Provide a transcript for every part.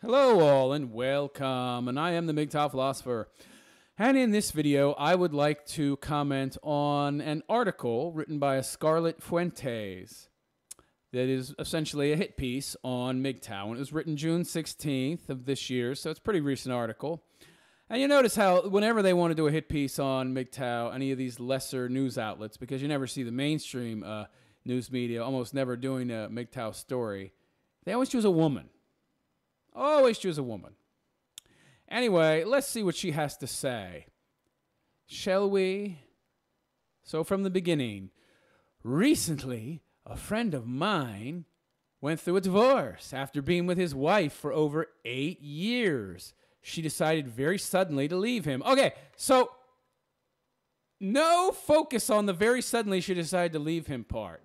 Hello all and welcome, and I am the MGTOW philosopher. And in this video, I would like to comment on an article written by a Scarlett Fuentes that is essentially a hit piece on MGTOW. And it was written June 16th of this year, so it's a pretty recent article. And you notice how whenever they want to do a hit piece on MGTOW, any of these lesser news outlets, because you never see the mainstream news media almost never doing a MGTOW story, they always choose a woman. Always choose a woman. Anyway, let's see what she has to say. Shall we? So from the beginning, recently, a friend of mine went through a divorce after being with his wife for over 8 years. She decided very suddenly to leave him. Okay, so no focus on the very suddenly she decided to leave him part.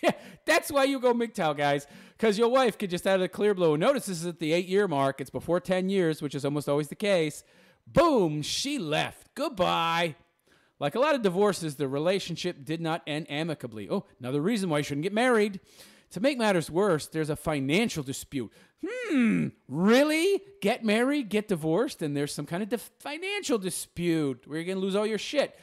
Yeah, that's why you go MGTOW, guys, because your wife could just out of the clear blue. Notice this is at the 8-year mark. It's before 10 years, which is almost always the case. Boom, she left. Goodbye. Like a lot of divorces, the relationship did not end amicably. Oh, another reason why you shouldn't get married. To make matters worse, there's a financial dispute. Really? Get married, get divorced, and there's some kind of financial dispute where you're going to lose all your shit.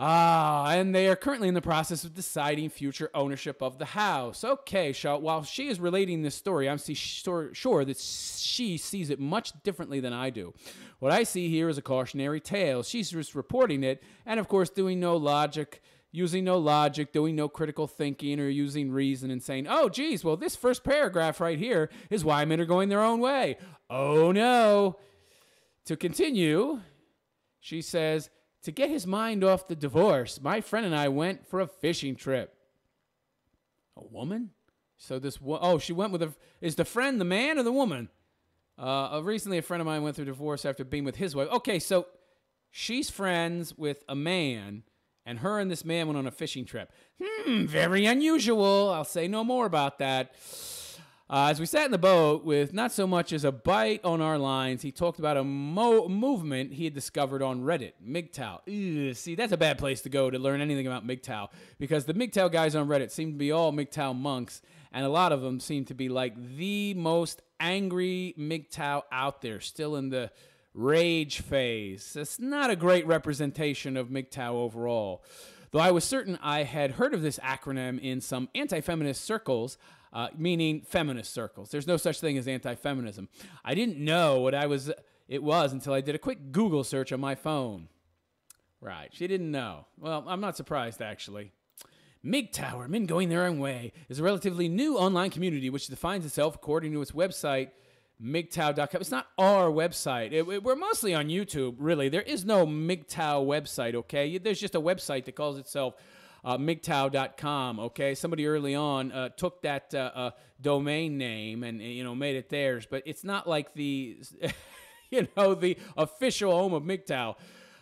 And they are currently in the process of deciding future ownership of the house. Okay, while she is relating this story, I'm sure that she sees it much differently than I do. What I see here is a cautionary tale. She's just reporting it, and of course doing no logic, using no logic, doing no critical thinking, or using reason and saying, oh, geez, well, this first paragraph right here is why men are going their own way. Oh, no. To continue, she says, to get his mind off the divorce, my friend and I went for a fishing trip. A woman? So she went with is the friend the man or the woman? Recently, a friend of mine went through divorce after being with his wife. Okay, so she's friends with a man, and her and this man went on a fishing trip. Very unusual. I'll say no more about that. As we sat in the boat with not so much as a bite on our lines, he talked about a movement he had discovered on Reddit, MGTOW. See, that's a bad place to go to learn anything about MGTOW, because the MGTOW guys on Reddit seem to be all MGTOW monks, and a lot of them seem to be like the most angry MGTOW out there, still in the rage phase. It's not a great representation of MGTOW overall. Though I was certain I had heard of this acronym in some anti-feminist circles, meaning feminist circles. There's no such thing as anti-feminism. I didn't know what it was until I did a quick Google search on my phone. Right, she didn't know. Well, I'm not surprised, actually. MGTOW, or Men Going Their Own Way, is a relatively new online community which defines itself according to its website, MGTOW.com. It's not our website. We're mostly on YouTube, really. There is no MGTOW website, okay? There's just a website that calls itself MGTOW.com, okay? Somebody early on took that domain name and made it theirs, but it's not like the the official home of MGTOW.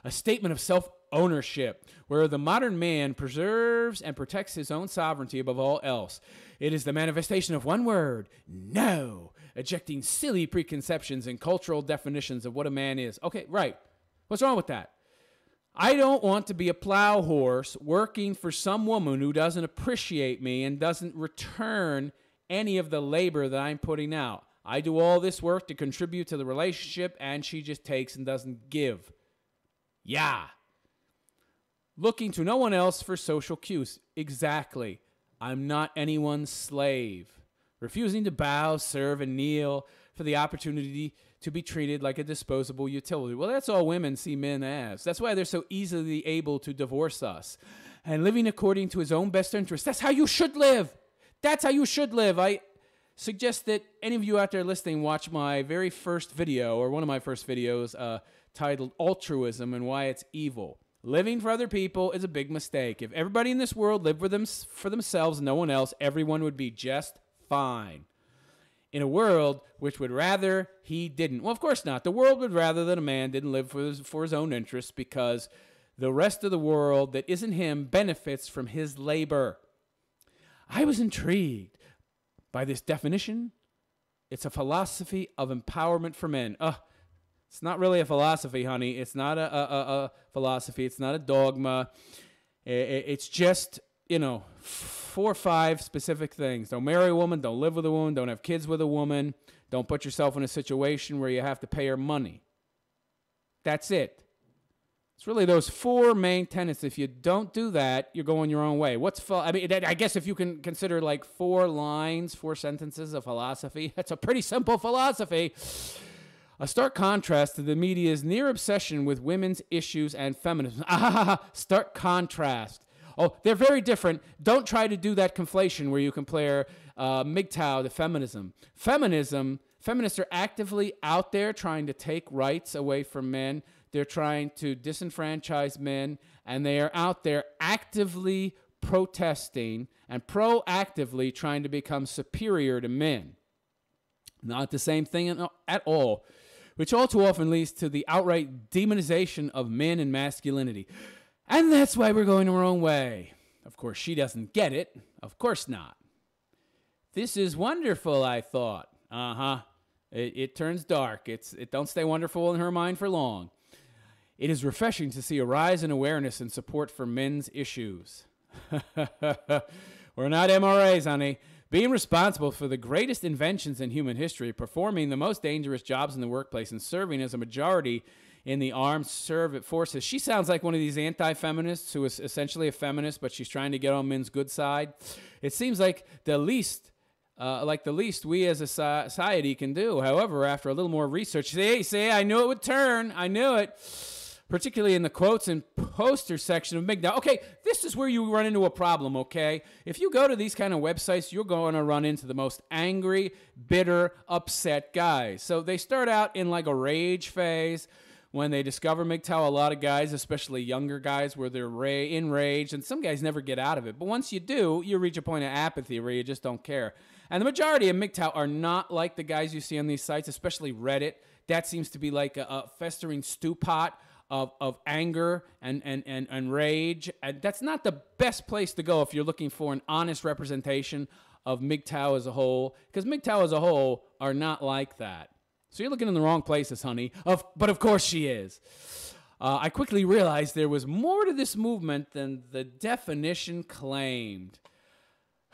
A statement of self-ownership, where the modern man preserves and protects his own sovereignty above all else. It is the manifestation of one word, no, ejecting silly preconceptions and cultural definitions of what a man is. Okay, right. What's wrong with that? I don't want to be a plow horse working for some woman who doesn't appreciate me and doesn't return any of the labor that I'm putting out. I do all this work to contribute to the relationship, and she just takes and doesn't give. Yeah. Looking to no one else for social cues. Exactly. I'm not anyone's slave. Refusing to bow, serve, and kneel for the opportunity to be treated like a disposable utility. Well, that's all women see men as. That's why they're so easily able to divorce us. And living according to his own best interest. That's how you should live. That's how you should live. I suggest that any of you out there listening watch my very first video, or one of my first videos, titled Altruism and Why It's Evil. Living for other people is a big mistake. If everybody in this world lived for themselves and no one else, everyone would be just fine. In a world which would rather he didn't. Well, of course not. The world would rather that a man didn't live for his own interests, because the rest of the world that isn't him benefits from his labor. I was intrigued by this definition. It's a philosophy of empowerment for men. It's not really a philosophy, honey. It's not a philosophy. It's not a dogma. It's just 4 or 5 specific things. Don't marry a woman, don't live with a woman, don't have kids with a woman, don't put yourself in a situation where you have to pay her money. That's it. It's really those 4 main tenets. If you don't do that, you're going your own way. I guess if you can consider like 4 lines, 4 sentences of philosophy, that's a pretty simple philosophy. A stark contrast to the media's near obsession with women's issues and feminism. Stark contrast. Oh, they're very different. Don't try to do that conflation where you compare MGTOW to feminism. Feminists are actively out there trying to take rights away from men. They're trying to disenfranchise men, and they are out there actively protesting and proactively trying to become superior to men. Not the same thing at all, which all too often leads to the outright demonization of men and masculinity. And that's why we're going our own way. Of course, she doesn't get it. Of course not. This is wonderful, I thought. It turns dark. It don't stay wonderful in her mind for long. It is refreshing to see a rise in awareness and support for men's issues. We're not MRAs, honey. Being responsible for the greatest inventions in human history, performing the most dangerous jobs in the workplace, and serving as a majority in the armed forces. She sounds like one of these anti-feminists who is essentially a feminist, but she's trying to get on men's good side. It seems like the least we as a society can do. However, after a little more research, say, I knew it would turn. I knew it. Particularly in the quotes and poster section of MGTOW. Okay, this is where you run into a problem, okay? If you go to these kind of websites, you're going to run into the most angry, bitter, upset guys. So they start out in like a rage phase. When they discover MGTOW, a lot of guys, especially younger guys, where they're enraged, and some guys never get out of it. But once you do, you reach a point of apathy where you just don't care. And the majority of MGTOW are not like the guys you see on these sites, especially Reddit. That seems to be like a festering stew pot of anger and rage. And that's not the best place to go if you're looking for an honest representation of MGTOW as a whole, because MGTOW as a whole are not like that. So you're looking in the wrong places, honey. But of course she is. I quickly realized there was more to this movement than the definition claimed.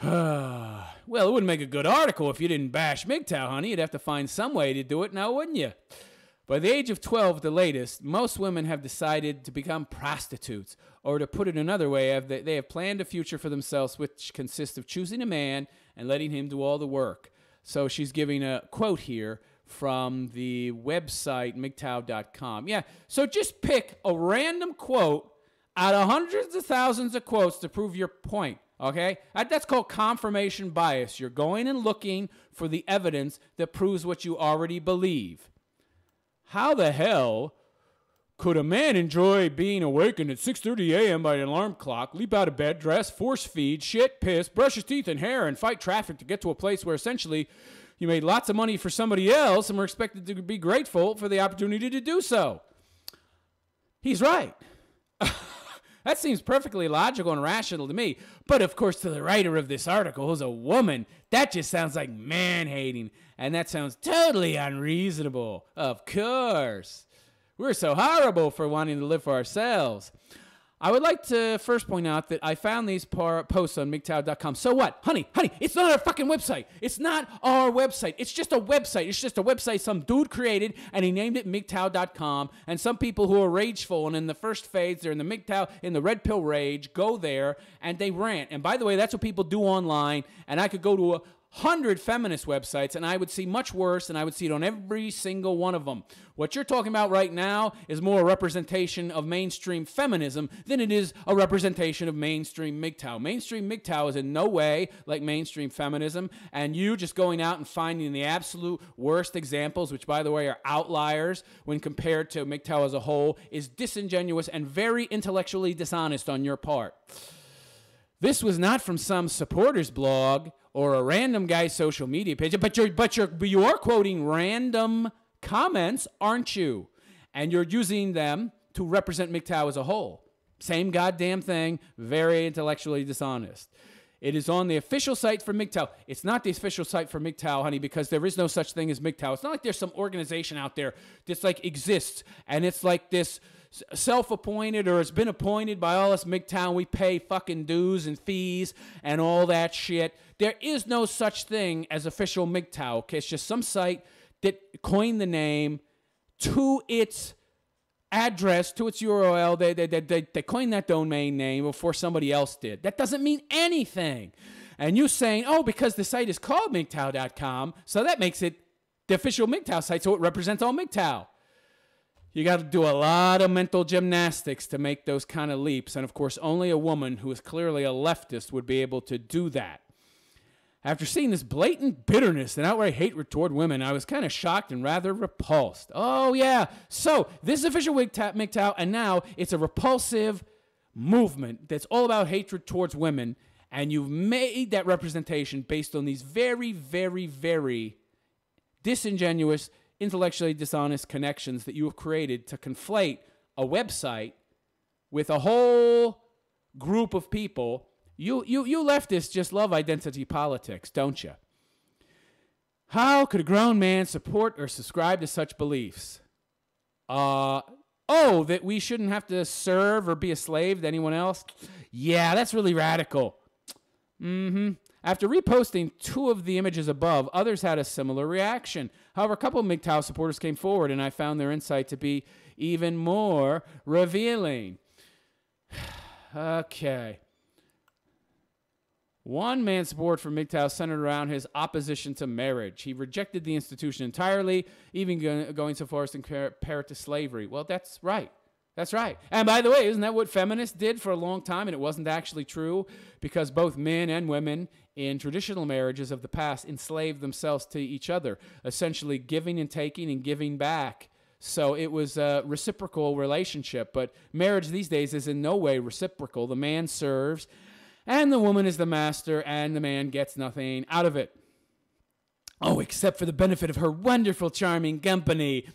Well, it wouldn't make a good article if you didn't bash MGTOW, honey. You'd have to find some way to do it now, wouldn't you? By the age of 12, the latest, most women have decided to become prostitutes. Or to put it another way, they have planned a future for themselves which consists of choosing a man and letting him do all the work. So she's giving a quote here from the website MGTOW.com. Yeah, so just pick a random quote out of hundreds of thousands of quotes to prove your point, okay? That's called confirmation bias. You're going and looking for the evidence that proves what you already believe. How the hell could a man enjoy being awakened at 6:30 a.m. by an alarm clock, leap out of bed, dress, force feed, shit, piss, brush his teeth and hair, and fight traffic to get to a place where essentially you made lots of money for somebody else and were expected to be grateful for the opportunity to do so? He's right. That seems perfectly logical and rational to me. But, of course, to the writer of this article, who's a woman, that just sounds like man-hating. And that sounds totally unreasonable. Of course. We're so horrible for wanting to live for ourselves. I would like to first point out that I found these posts on MGTOW.com. So what? Honey, it's not our fucking website. It's not our website. It's just a website. It's just a website some dude created, and he named it MGTOW.com. And some people who are rageful, and in the first phase, they're in the MGTOW, in the red pill rage, go there, and they rant. And by the way, that's what people do online, and I could go to 100 feminist websites, and I would see much worse, and I would see it on every single one of them. What you're talking about right now is more a representation of mainstream feminism than it is a representation of mainstream MGTOW. Mainstream MGTOW is in no way like mainstream feminism, and you just going out and finding the absolute worst examples, which, by the way, are outliers when compared to MGTOW as a whole, is disingenuous and very intellectually dishonest on your part. This was not from some supporters blog or a random guy's social media page, but you are quoting random comments, aren't you? And you're using them to represent MGTOW as a whole. Same goddamn thing, very intellectually dishonest. It is on the official site for MGTOW. It's not the official site for MGTOW, honey, because there is no such thing as MGTOW. It's not like there's some organization out there that's like exists, and it's like this self-appointed or has been appointed by all us MGTOW. We pay fucking dues and fees and all that shit. There is no such thing as official MGTOW. Okay? It's just some site that coined the name to its address, to its URL. They coined that domain name before somebody else did. That doesn't mean anything. And you saying, oh, because the site is called MGTOW.com, so that makes it the official MGTOW site, so it represents all MGTOW. You got to do a lot of mental gymnastics to make those kind of leaps. And, of course, only a woman who is clearly a leftist would be able to do that. After seeing this blatant bitterness and outright hatred toward women, I was kind of shocked and rather repulsed. Oh, yeah. So this is official MGTOW, and now it's a repulsive movement that's all about hatred towards women, and you've made that representation based on these very, very, very disingenuous, intellectually dishonest connections that you have created to conflate a website with a whole group of people. You leftists just love identity politics, don't you? How could a grown man support or subscribe to such beliefs? That we shouldn't have to serve or be a slave to anyone else? Yeah, that's really radical. After reposting 2 of the images above, others had a similar reaction. However, a couple of MGTOW supporters came forward, and I found their insight to be even more revealing. Okay. One man's support for MGTOW centered around his opposition to marriage. He rejected the institution entirely, even going so far as to compare it to slavery. Well, that's right. That's right. And by the way, isn't that what feminists did for a long time? And it wasn't actually true, because both men and women in traditional marriages of the past enslaved themselves to each other, essentially giving and taking and giving back. So it was a reciprocal relationship. But marriage these days is in no way reciprocal. The man serves, and the woman is the master, and the man gets nothing out of it. Oh, except for the benefit of her wonderful, charming company.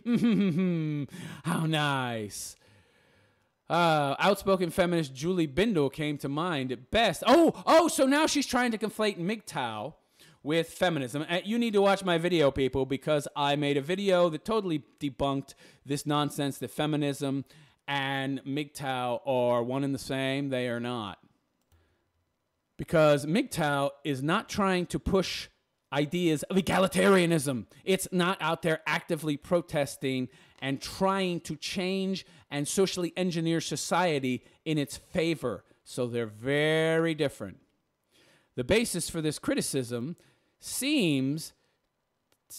How nice. Outspoken feminist Julie Bindel came to mind at best. So now she's trying to conflate MGTOW with feminism. You need to watch my video, people, because I made a video that totally debunked this nonsense that feminism and MGTOW are one and the same. They are not. Because MGTOW is not trying to push ideas of egalitarianism. It's not out there actively protesting and trying to change and socially engineer society in its favor. So they're very different. The basis for this criticism seems,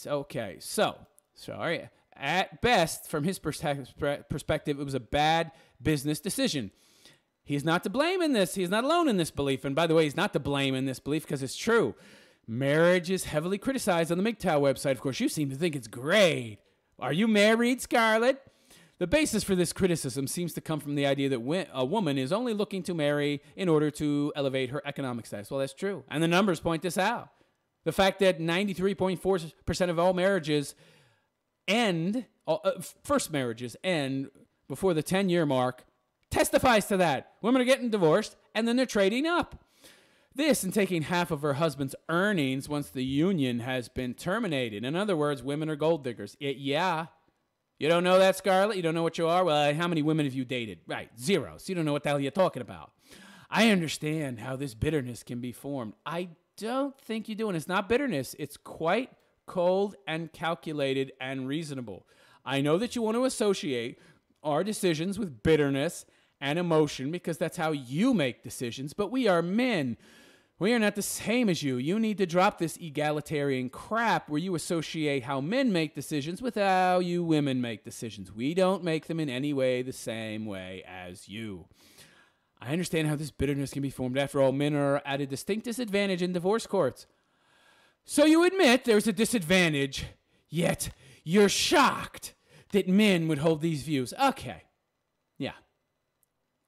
okay, sorry, at best, from his perspective, it was a bad business decision. He's not to blame in this. He's not alone in this belief. And by the way, he's not to blame in this belief because it's true. Marriage is heavily criticized on the MGTOW website. Of course, you seem to think it's great. Are you married, Scarlett? The basis for this criticism seems to come from the idea that a woman is only looking to marry in order to elevate her economic status. Well, that's true. And the numbers point this out. The fact that 93.4% of all marriages end, first marriages end before the 10-year mark, testifies to that. Women are getting divorced, and then they're trading up. This and taking half of her husband's earnings once the union has been terminated. In other words, women are gold diggers. Yeah. You don't know that, Scarlett? You don't know what you are? Well, how many women have you dated? Right, 0. So you don't know what the hell you're talking about. I understand how this bitterness can be formed. I don't think you do, and it's not bitterness. It's quite cold and calculated and reasonable. I know that you want to associate our decisions with bitterness and emotion because that's how you make decisions, but we are men. We are not the same as you. You need to drop this egalitarian crap where you associate how men make decisions with how you women make decisions. We don't make them in any way the same way as you. I understand how this bitterness can be formed. After all, men are at a distinct disadvantage in divorce courts. So you admit there's a disadvantage, yet you're shocked that men would hold these views. Okay. Yeah.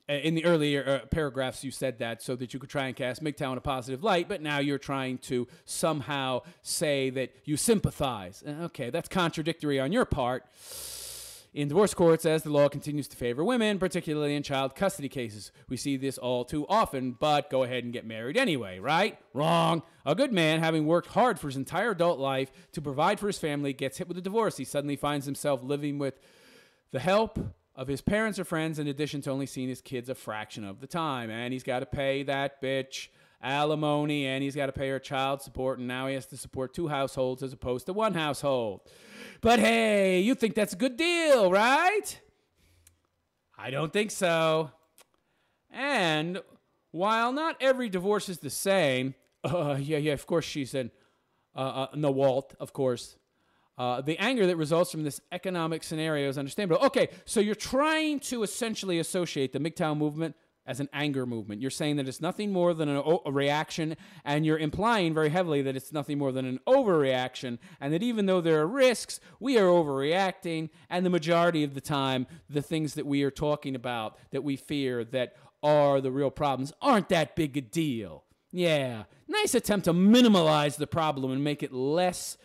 In the earlier paragraphs, you said that so that you could try and cast MGTOW in a positive light, but now you're trying to somehow say that you sympathize. Okay, that's contradictory on your part. In divorce courts, as the law continues to favor women, particularly in child custody cases, we see this all too often, but go ahead and get married anyway, right? Wrong. A good man, having worked hard for his entire adult life to provide for his family, gets hit with a divorce. He suddenly finds himself living with the help of his parents or friends, in addition to only seeing his kids a fraction of the time. And he's got to pay that bitch alimony, and he's got to pay her child support, and now he has to support 2 households as opposed to 1 household. But hey, you think that's a good deal, right? I don't think so. And while not every divorce is the same, yeah, of course she's in no Walt, of course. The anger that results from this economic scenario is understandable. Okay, so you're trying to essentially associate the MGTOW movement as an anger movement. You're saying that it's nothing more than a reaction, and you're implying very heavily that it's nothing more than an overreaction, and that even though there are risks, we are overreacting, and the majority of the time, the things that we are talking about, that we fear, that are the real problems, aren't that big a deal. Yeah, nice attempt to minimalize the problem and make it less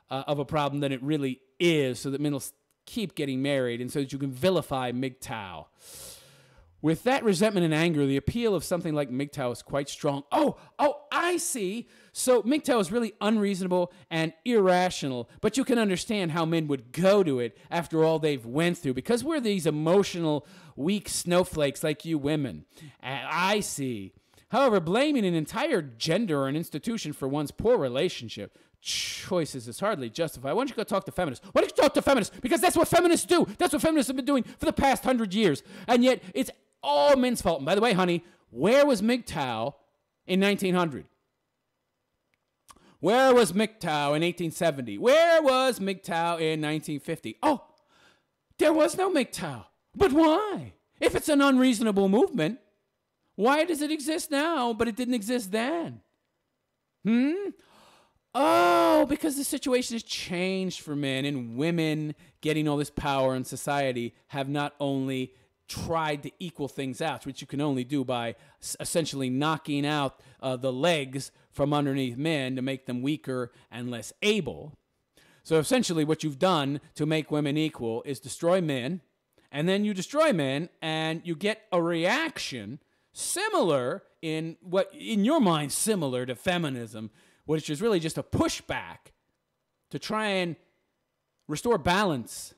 of a problem than it really is, so that men will keep getting married, and so that you can vilify MGTOW. With that resentment and anger, the appeal of something like MGTOW is quite strong. Oh, I see. So MGTOW is really unreasonable and irrational, but you can understand how men would go to it after all they've went through, because we're these emotional, weak snowflakes like you women. I see. However, blaming an entire gender or an institution for one's poor relationship choices is hardly justified. Why don't you go talk to feminists? Why don't you talk to feminists? Because that's what feminists do. That's what feminists have been doing for the past 100 years. And yet, it's all men's fault. And by the way, honey, where was MGTOW in 1900? Where was MGTOW in 1870? Where was MGTOW in 1950? Oh, there was no MGTOW. But why? If it's an unreasonable movement, why does it exist now, but it didn't exist then? Oh, because the situation has changed for men, and women getting all this power in society have not only tried to equal things out, which you can only do by essentially knocking out the legs from underneath men to make them weaker and less able. So essentially what you've done to make women equal is destroy men, and then you destroy men, and you get a reaction similar in your mind, similar to feminism, which is really just a pushback to try and restore balance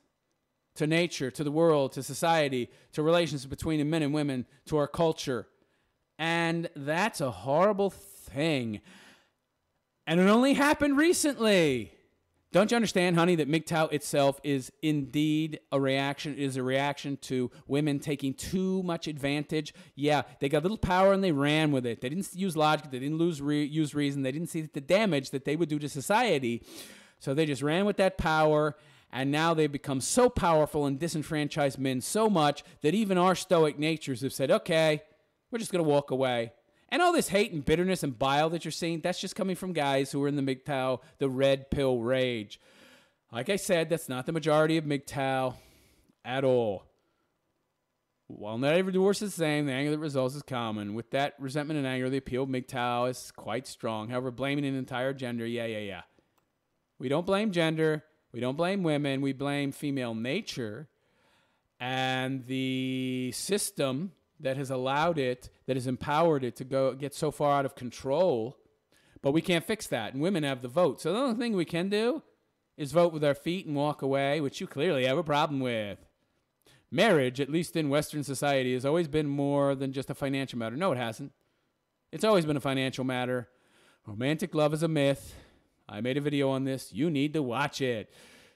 to nature, to the world, to society, to relations between men and women, to our culture. And that's a horrible thing. And it only happened recently. Don't you understand, honey, that MGTOW itself is indeed a reaction? It is a reaction to women taking too much advantage. Yeah, they got a little power and they ran with it. They didn't use logic. They didn't use reason. They didn't see the damage that they would do to society. So they just ran with that power. And now they've become so powerful and disenfranchised men so much that even our stoic natures have said, okay, we're just going to walk away. And all this hate and bitterness and bile that you're seeing, that's just coming from guys who are in the MGTOW, the red pill rage. Like I said, that's not the majority of MGTOW at all. While not every divorce is the same, the anger that results is common. With that resentment and anger, the appeal of MGTOW is quite strong. However, blaming an entire gender, yeah. We don't blame gender. We don't blame women. We blame female nature and the system that has allowed it, that has empowered it to get so far out of control. But we can't fix that, and women have the vote. So the only thing we can do is vote with our feet and walk away, which you clearly have a problem with. Marriage, at least in Western society, has always been more than just a financial matter. No, it hasn't. It's always been a financial matter. Romantic love is a myth. I made a video on this. You need to watch it.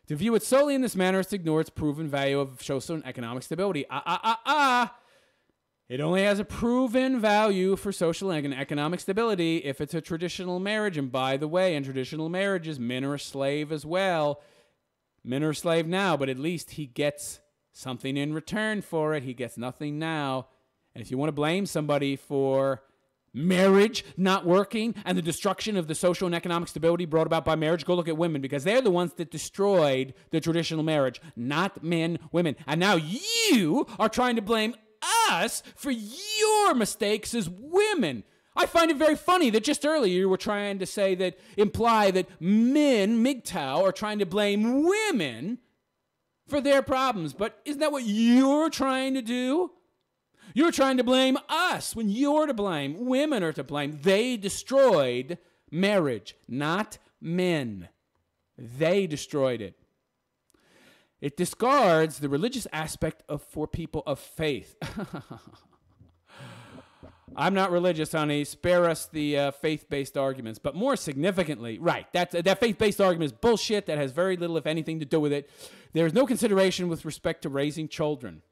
To view it solely in this manner is to ignore its proven value of social and economic stability. It only has a proven value for social and economic stability if it's a traditional marriage. And by the way, in traditional marriages, men are a slave as well. Men are a slave now, but at least he gets something in return for it. He gets nothing now. And if you want to blame somebody for marriage not working and the destruction of the social and economic stability brought about by marriage, go look at women, because they're the ones that destroyed the traditional marriage, not men, women. And now you are trying to blame us for your mistakes as women. I find it very funny that just earlier you were trying to imply that men, MGTOW, are trying to blame women for their problems. But isn't that what you're trying to do? You're trying to blame us when you're to blame. Women are to blame. They destroyed marriage, not men. They destroyed it. It discards the religious aspect for people of faith. I'm not religious, honey. Spare us the faith-based arguments. But more significantly, right, that faith-based argument is bullshit. That has very little, if anything, to do with it. There's no consideration with respect to raising children.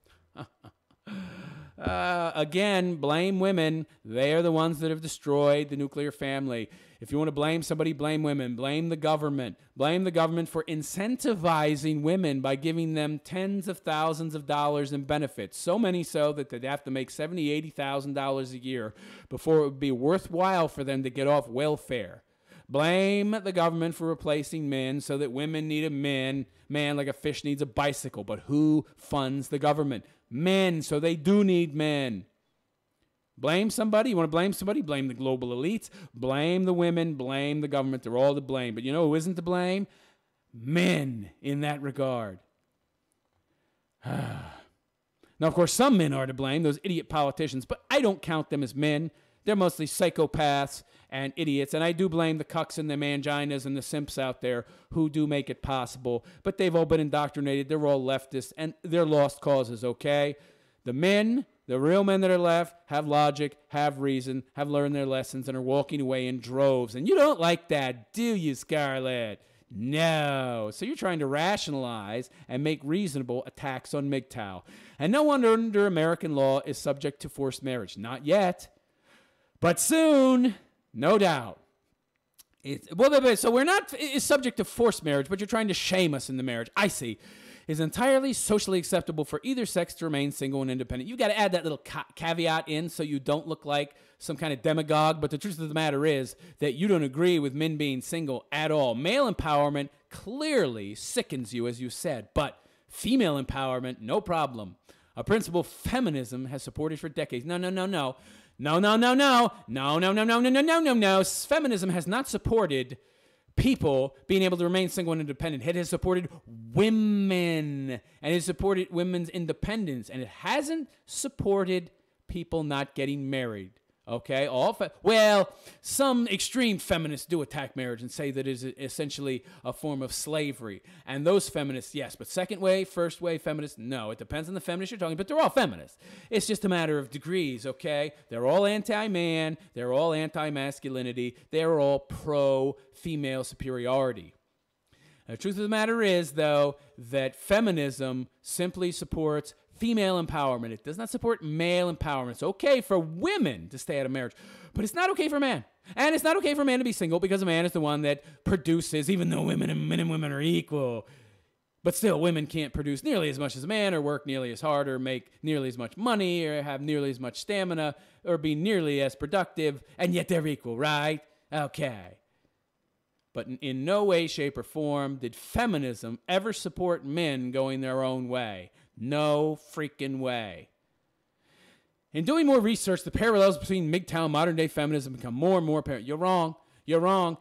Again, blame women. They are the ones that have destroyed the nuclear family. If you want to blame somebody, blame women. Blame the government. Blame the government for incentivizing women by giving them tens of thousands of dollars in benefits. So many so that they'd have to make $70,000, $80,000 a year before it would be worthwhile for them to get off welfare. Blame the government for replacing men so that women need a man like a fish needs a bicycle. But who funds the government? Men, so they do need men. Blame somebody? You want to blame somebody? Blame the global elites. Blame the women. Blame the government. They're all to blame. But you know who isn't to blame? Men in that regard. Now, of course, some men are to blame, those idiot politicians, but I don't count them as men. They're mostly psychopaths and idiots, and I do blame the cucks and the manginas and the simps out there who do make it possible, but they've all been indoctrinated. They're all leftists, and they're lost causes, okay? The men, the real men that are left, have logic, have reason, have learned their lessons, and are walking away in droves. And you don't like that, do you, Scarlett? No. So you're trying to rationalize and make reasonable attacks on MGTOW. And no one under American law is subject to forced marriage. Not yet. But soon, no doubt. So we're not subject to forced marriage, but you're trying to shame us in the marriage. I see. Is entirely socially acceptable for either sex to remain single and independent. You got to add that little caveat in so you don't look like some kind of demagogue. But the truth of the matter is that you don't agree with men being single at all. Male empowerment clearly sickens you, as you said, but female empowerment, no problem. A principle feminism has supported for decades. No. Feminism has not supported people being able to remain single and independent. It has supported women, and it has supported women's independence, and it hasn't supported people not getting married. Okay? Well, some extreme feminists do attack marriage and say that it is essentially a form of slavery. And those feminists, yes. But second wave, first wave feminists, no. It depends on the feminist you're talking, but they're all feminists. It's just a matter of degrees, okay? They're all anti-man. They're all anti-masculinity. They're all pro-female superiority. The truth of the matter is, though, that feminism simply supports female empowerment. It does not support male empowerment. It's okay for women to stay out of marriage, but it's not okay for a man. And it's not okay for a man to be single because a man is the one that produces, even though men and women are equal. But still, women can't produce nearly as much as a man or work nearly as hard or make nearly as much money or have nearly as much stamina or be nearly as productive, and yet they're equal, right? Okay. But in no way, shape, or form did feminism ever support men going their own way. No freaking way. In doing more research, the parallels between MGTOW and modern-day feminism become more and more apparent. You're wrong. You're wrong.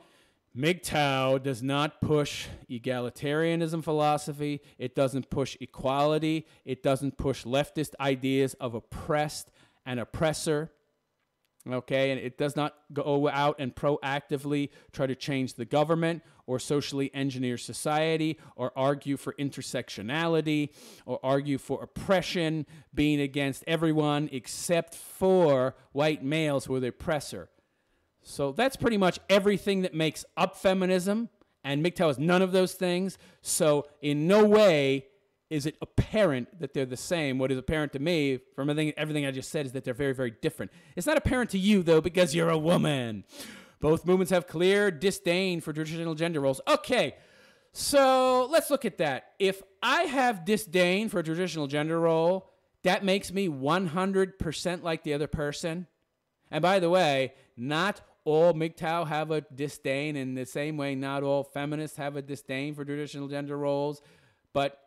MGTOW does not push egalitarianism philosophy. It doesn't push equality. It doesn't push leftist ideas of oppressed and oppressor. Okay, and it does not go out and proactively try to change the government or socially engineer society or argue for intersectionality or argue for oppression being against everyone except for white males who are the oppressor. So that's pretty much everything that makes up feminism, and MGTOW is none of those things. So in no way is it apparent that they're the same. What is apparent to me from everything I just said is that they're very, very different. It's not apparent to you, though, because you're a woman. Both movements have clear disdain for traditional gender roles. Okay, so let's look at that. If I have disdain for a traditional gender role, that makes me 100% like the other person. And by the way, not all MGTOW have a disdain. In the same way, not all feminists have a disdain for traditional gender roles. But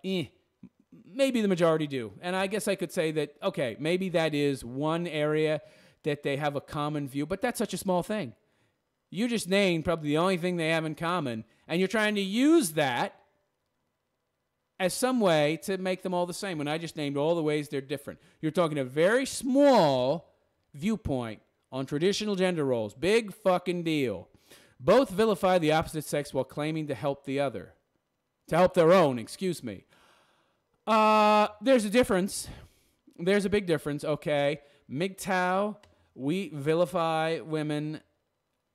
maybe the majority do. And I guess I could say that, okay, maybe that is one area that they have a common view, but that's such a small thing. You just named probably the only thing they have in common, and you're trying to use that as some way to make them all the same, when I just named all the ways they're different. You're talking a very small viewpoint on traditional gender roles. Big fucking deal. Both vilify the opposite sex while claiming to help the other. To help their own, excuse me. There's a difference. There's a big difference, okay? MGTOW, we vilify women.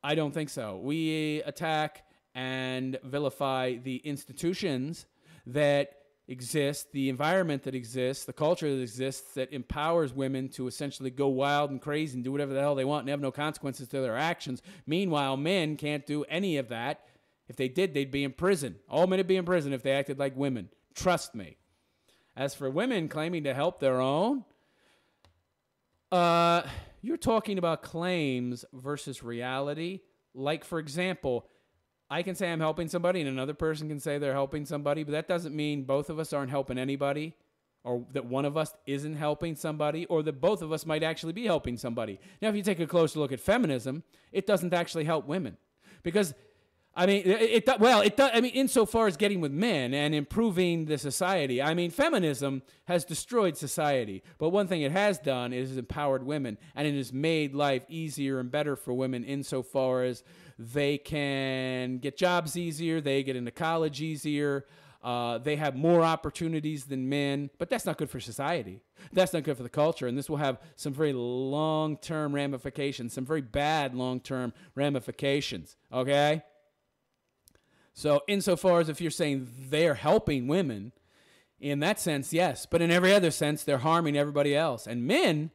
I don't think so. We attack and vilify the institutions that exist, the environment that exists, the culture that exists that empowers women to essentially go wild and crazy and do whatever the hell they want and have no consequences to their actions. Meanwhile, men can't do any of that. If they did, they'd be in prison. All men would be in prison if they acted like women. Trust me. As for women claiming to help their own, you're talking about claims versus reality. Like, for example, I can say I'm helping somebody and another person can say they're helping somebody, but that doesn't mean both of us aren't helping anybody, or that one of us isn't helping somebody, or that both of us might actually be helping somebody. Now, if you take a closer look at feminism, it doesn't actually help women. Because, I mean, it does. I mean, insofar as getting with men and improving the society, I mean, feminism has destroyed society. But one thing it has done is empowered women, and it has made life easier and better for women insofar as they can get jobs easier, they get into college easier, they have more opportunities than men. But that's not good for society. That's not good for the culture, and this will have some very long-term ramifications, some very bad long-term ramifications, okay? So insofar as if you're saying they're helping women, in that sense, yes. But in every other sense, they're harming everybody else. And men,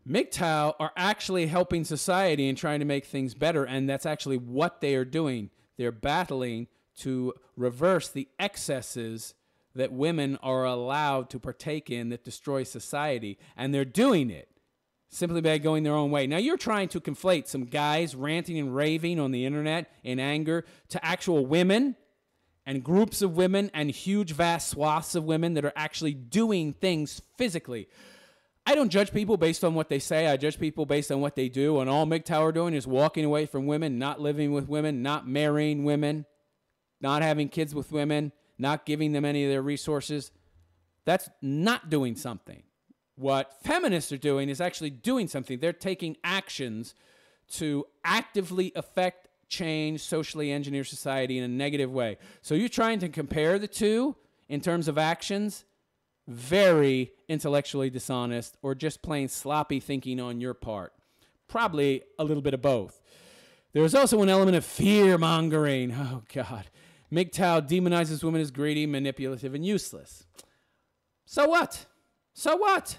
MGTOW, are actually helping society and trying to make things better. And that's actually what they are doing. They're battling to reverse the excesses that women are allowed to partake in that destroy society. And they're doing it simply by going their own way. Now, you're trying to conflate some guys ranting and raving on the internet in anger to actual women and groups of women and huge, vast swaths of women that are actually doing things physically. I don't judge people based on what they say. I judge people based on what they do. And all MGTOW are doing is walking away from women, not living with women, not marrying women, not having kids with women, not giving them any of their resources. That's not doing something. What feminists are doing is actually doing something. They're taking actions to actively affect change, socially engineer society in a negative way. So you're trying to compare the two in terms of actions. Very intellectually dishonest, or just plain sloppy thinking on your part. Probably a little bit of both. There's also an element of fear-mongering. Oh, God. MGTOW demonizes women as greedy, manipulative, and useless. So what? So what?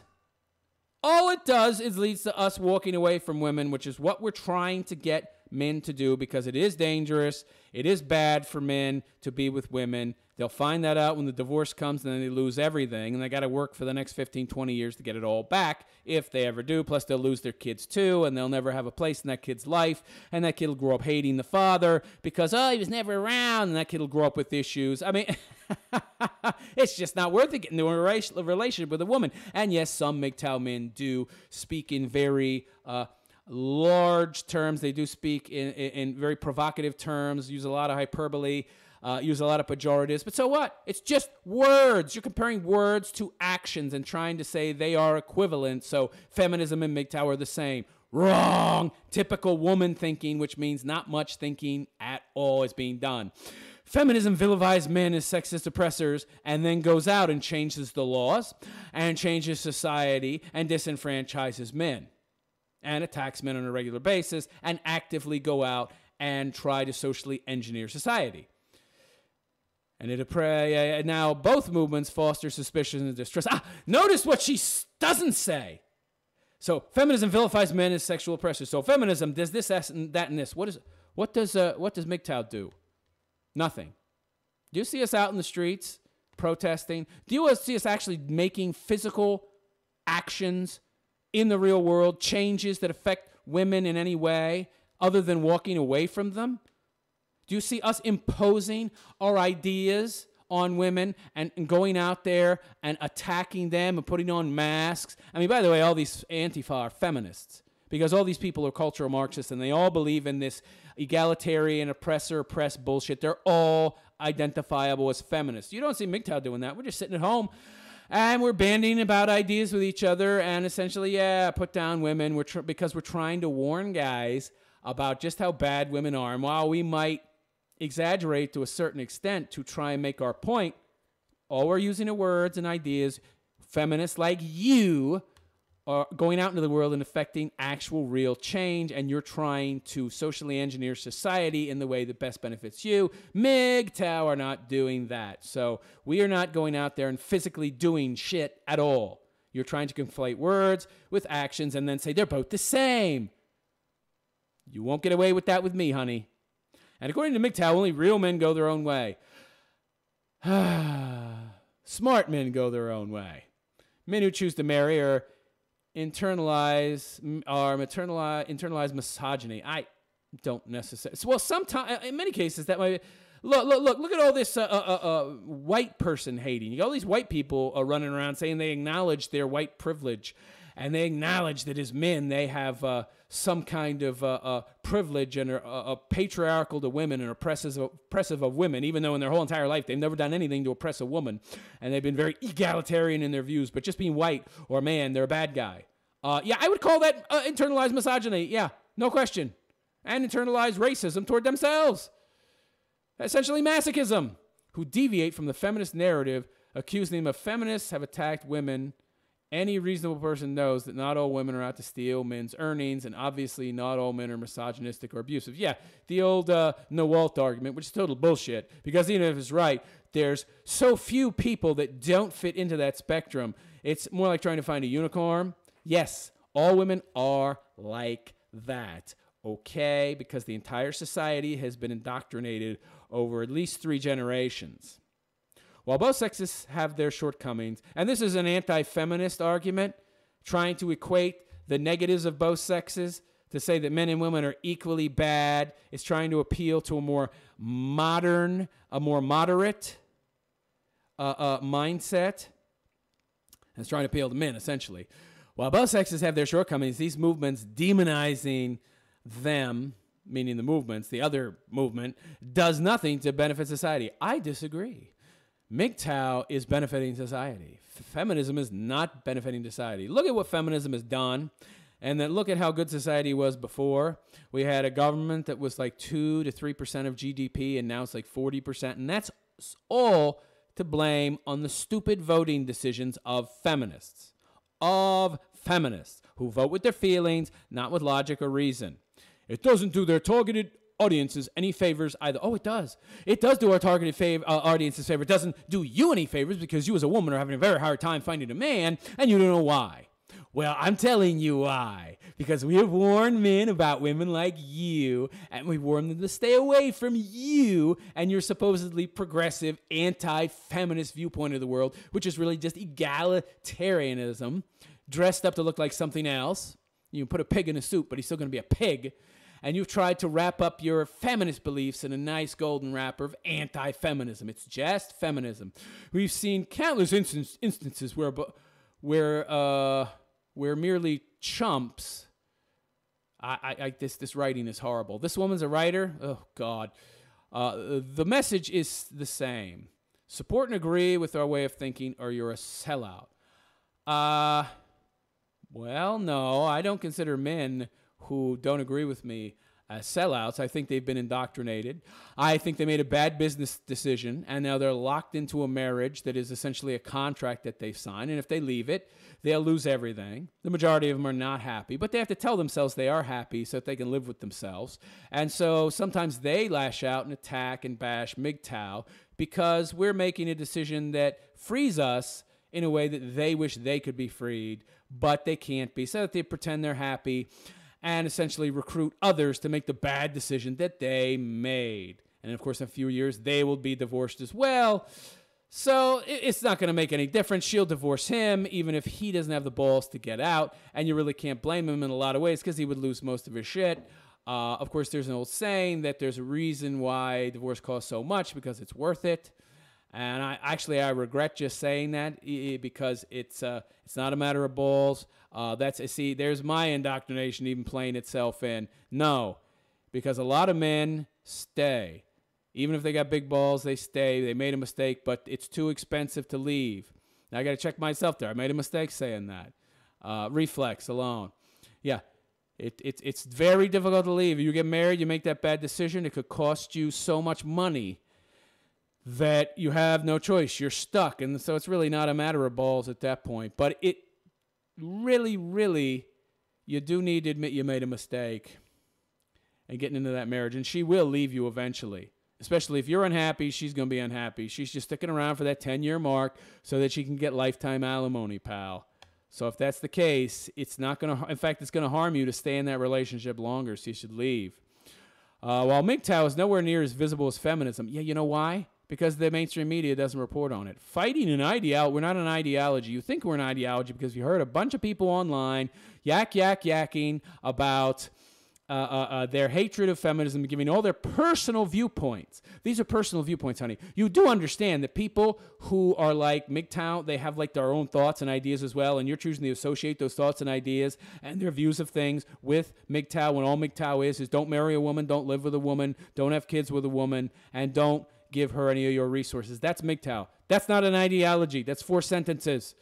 All it does is leads to us walking away from women, which is what we're trying to get men to do, because it is dangerous. It is bad for men to be with women. They'll find that out when the divorce comes, and then they lose everything, and they got to work for the next 15, 20 years to get it all back, if they ever do. Plus, they'll lose their kids, too, and they'll never have a place in that kid's life, and that kid will grow up hating the father because, oh, he was never around, and that kid will grow up with issues. I mean, it's just not worth it getting into a relationship with a woman. And yes, some MGTOW men do speak in very large terms. They do speak in very provocative terms, use a lot of hyperbole, use a lot of pejoratives. But so what? It's just words. You're comparing words to actions and trying to say they are equivalent. So feminism and MGTOW are the same. Wrong. Typical woman thinking, which means not much thinking at all is being done. Feminism vilifies men as sexist oppressors and then goes out and changes the laws and changes society and disenfranchises men and attacks men on a regular basis and actively go out and try to socially engineer society. And now both movements foster suspicion and distrust. Notice what she doesn't say. So feminism vilifies men as sexual oppressors. So feminism does this, that, and this. What does MGTOW do? Nothing. Do you see us out in the streets protesting? Do you see us actually making physical actions in the real world, changes that affect women in any way other than walking away from them? Do you see us imposing our ideas on women and going out there and attacking them and putting on masks? I mean, by the way, all these Antifa are feminists, because all these people are cultural Marxists and they all believe in this egalitarian, oppressor-oppressed bullshit. They're all identifiable as feminists. You don't see MGTOW doing that. We're just sitting at home and we're bandying about ideas with each other and essentially, put down women because we're trying to warn guys about just how bad women are. And while we might exaggerate to a certain extent to try and make our point, All we're using are words and ideas. Feminists like you are going out into the world and affecting actual real change, and you're trying to socially engineer society in the way that best benefits you. MGTOW are not doing that. So we are not going out there and physically doing shit at all. You're trying to conflate words with actions and then say they're both the same. You won't get away with that with me, honey. And according to MGTOW, only real men go their own way. Smart men go their own way. Men who choose to marry are internalize misogyny. I don't necessarily. Well, sometimes, in many cases, that might be. Look at all this white person hating. You got all these white people running around saying they acknowledge their white privilege, and they acknowledge that as men they have some kind of privilege and are patriarchal to women and oppressive of women, even though in their whole entire life they've never done anything to oppress a woman, and they've been very egalitarian in their views. But just being white or man, they're a bad guy. Yeah, I would call that internalized misogyny. Yeah, no question. And internalized racism toward themselves. Essentially masochism, who deviate from the feminist narrative, accusing them of feminists have attacked women. Any reasonable person knows that not all women are out to steal men's earnings, and obviously not all men are misogynistic or abusive. Yeah, the old Nawalt argument, which is total bullshit, because even if it's right, there's so few people that don't fit into that spectrum. It's more like trying to find a unicorn. Yes, all women are like that. Okay, because the entire society has been indoctrinated over at least 3 generations. While both sexes have their shortcomings, and this is an anti-feminist argument, trying to equate the negatives of both sexes to say that men and women are equally bad. It's trying to appeal to a more modern, a more moderate mindset. And it's trying to appeal to men, essentially. While both sexes have their shortcomings, these movements demonizing them, meaning the movements, the other movement, does nothing to benefit society. I disagree. MGTOW is benefiting society. Feminism is not benefiting society. Look at what feminism has done, and then look at how good society was before. We had a government that was like 2 to 3% of GDP, and now it's like 40%, and that's all to blame on the stupid voting decisions of feminists. Who vote with their feelings, not with logic or reason. It doesn't do their targeted audiences any favors either. Oh, it does. It does do our targeted audiences favor. It doesn't do you any favors because you as a woman are having a very hard time finding a man, and you don't know why. Well, I'm telling you why. Because we have warned men about women like you, and we warned them to stay away from you and your supposedly progressive, anti-feminist viewpoint of the world, which is really just egalitarianism, dressed up to look like something else. You can put a pig in a suit, but he's still going to be a pig. And you've tried to wrap up your feminist beliefs in a nice golden wrapper of anti-feminism. It's just feminism. We've seen countless instances where merely chumps. This writing is horrible. This woman's a writer. Oh God. The message is the same. Support and agree with our way of thinking, or you're a sellout. Well, no, I don't consider men who don't agree with me as sellouts. I think they've been indoctrinated. I think they made a bad business decision, and now they're locked into a marriage that is essentially a contract that they've signed, and if they leave it, they'll lose everything. The majority of them are not happy, but they have to tell themselves they are happy so that they can live with themselves. And so sometimes they lash out and attack and bash MGTOW because we're making a decision that frees us in a way that they wish they could be freed, but they can't be, so that they pretend they're happy and essentially recruit others to make the bad decision that they made. And of course, in a few years, they will be divorced as well. So it's not going to make any difference. She'll divorce him, even if he doesn't have the balls to get out. And you really can't blame him in a lot of ways because he would lose most of his shit. Of course, there's an old saying that there's a reason why divorce costs so much, because it's worth it. And I regret just saying that because it's not a matter of balls. There's my indoctrination even playing itself in. No, because a lot of men stay. Even if they got big balls, they stay. They made a mistake, but it's too expensive to leave. Now I got to check myself there. I made a mistake saying that. Reflex alone. Yeah, it's very difficult to leave. You get married, you make that bad decision. It could cost you so much money that you have no choice. You're stuck. And so it's really not a matter of balls at that point. But it really, really, you do need to admit you made a mistake and getting into that marriage. And she will leave you eventually. Especially if you're unhappy, she's going to be unhappy. She's just sticking around for that 10-year mark so that she can get lifetime alimony, pal. So if that's the case, it's not going to, in fact, it's going to harm you to stay in that relationship longer, so you should leave. While MGTOW is nowhere near as visible as feminism. Yeah, you know why? Because the mainstream media doesn't report on it. Fighting an ideology, we're not an ideology. You think we're an ideology because you heard a bunch of people online yakking about their hatred of feminism, giving all their personal viewpoints. These are personal viewpoints, honey. You do understand that people who are like MGTOW, they have like their own thoughts and ideas as well, and you're choosing to associate those thoughts and ideas and their views of things with MGTOW, when all MGTOW is don't marry a woman, don't live with a woman, don't have kids with a woman, and don't give her any of your resources. That's MGTOW. That's not an ideology. That's 4 sentences.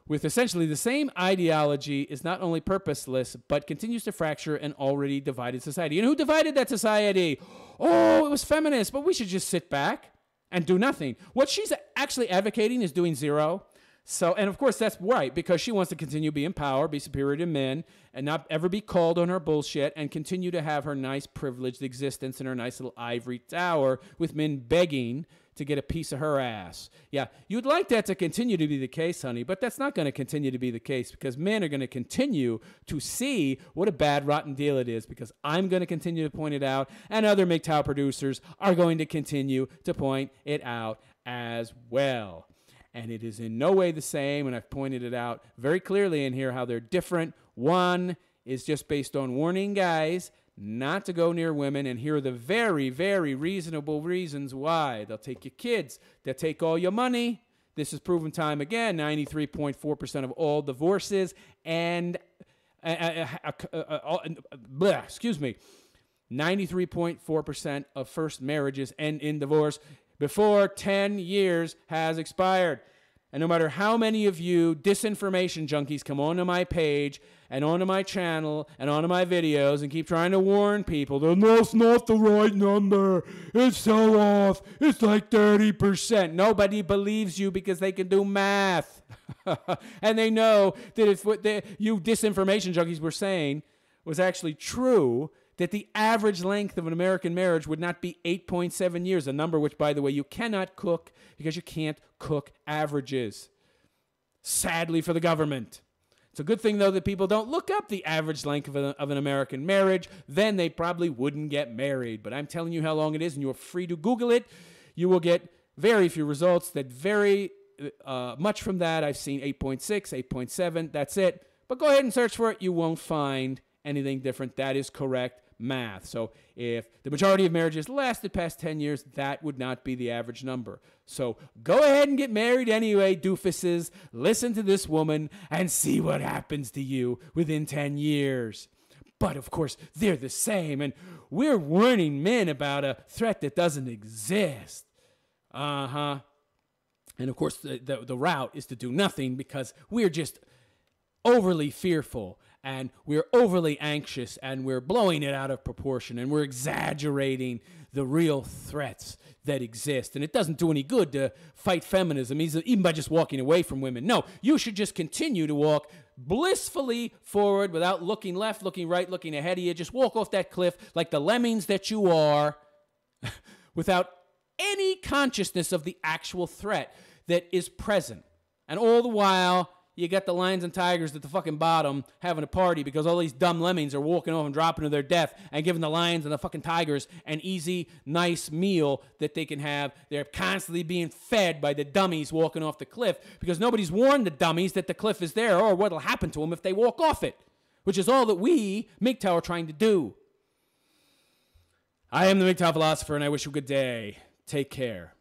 With essentially the same ideology is not only purposeless, but continues to fracture an already divided society. And who divided that society? Oh, it was feminists, but we should just sit back and do nothing. What she's actually advocating is doing zero. So, and of course that's right, because she wants to continue to be in power, be superior to men, and not ever be called on her bullshit, and continue to have her nice privileged existence in her nice little ivory tower with men begging to get a piece of her ass. Yeah, you'd like that to continue to be the case, honey, but that's not going to continue to be the case because men are going to continue to see what a bad, rotten deal it is because I'm going to continue to point it out, and other MGTOW producers are going to continue to point it out as well. And it is in no way the same, and I've pointed it out very clearly in here how they're different. One is just based on warning guys not to go near women, and here are the very, very reasonable reasons why. They'll take your kids. They'll take all your money. This is proven time again. 93.4% of all divorces and 93.4% of first marriages end in divorce before 10 years has expired. And no matter how many of you disinformation junkies come onto my page and onto my channel and onto my videos and keep trying to warn people, that's not the right number. It's so off. It's like 30%. Nobody believes you because they can do math. And they know that if what you disinformation junkies were saying was actually true, that the average length of an American marriage would not be 8.7 years, a number which, by the way, you cannot cook because you can't cook averages. Sadly for the government. It's a good thing, though, that people don't look up the average length of an American marriage. Then they probably wouldn't get married. But I'm telling you how long it is, and you're free to Google it. You will get very few results that vary much from that. I've seen 8.6, 8.7. That's it. But go ahead and search for it. You won't find anything different. That is correct math. So if the majority of marriages lasted past 10 years, that would not be the average number. So go ahead and get married anyway, doofuses. Listen to this woman and see what happens to you within 10 years. But of course, they're the same, and we're warning men about a threat that doesn't exist. And of course, the route is to do nothing because we're just overly fearful, and we're overly anxious, and we're blowing it out of proportion, and we're exaggerating the real threats that exist. And it doesn't do any good to fight feminism, even by just walking away from women. No, you should just continue to walk blissfully forward without looking left, looking right, looking ahead of you. Just walk off that cliff like the lemmings that you are without any consciousness of the actual threat that is present. And all the while, you got the lions and tigers at the fucking bottom having a party because all these dumb lemmings are walking off and dropping to their death and giving the lions and the fucking tigers an easy, nice meal that they can have. They're constantly being fed by the dummies walking off the cliff because nobody's warned the dummies that the cliff is there or what'll happen to them if they walk off it, which is all that we, MGTOW, are trying to do. I am the MGTOW philosopher, and I wish you a good day. Take care.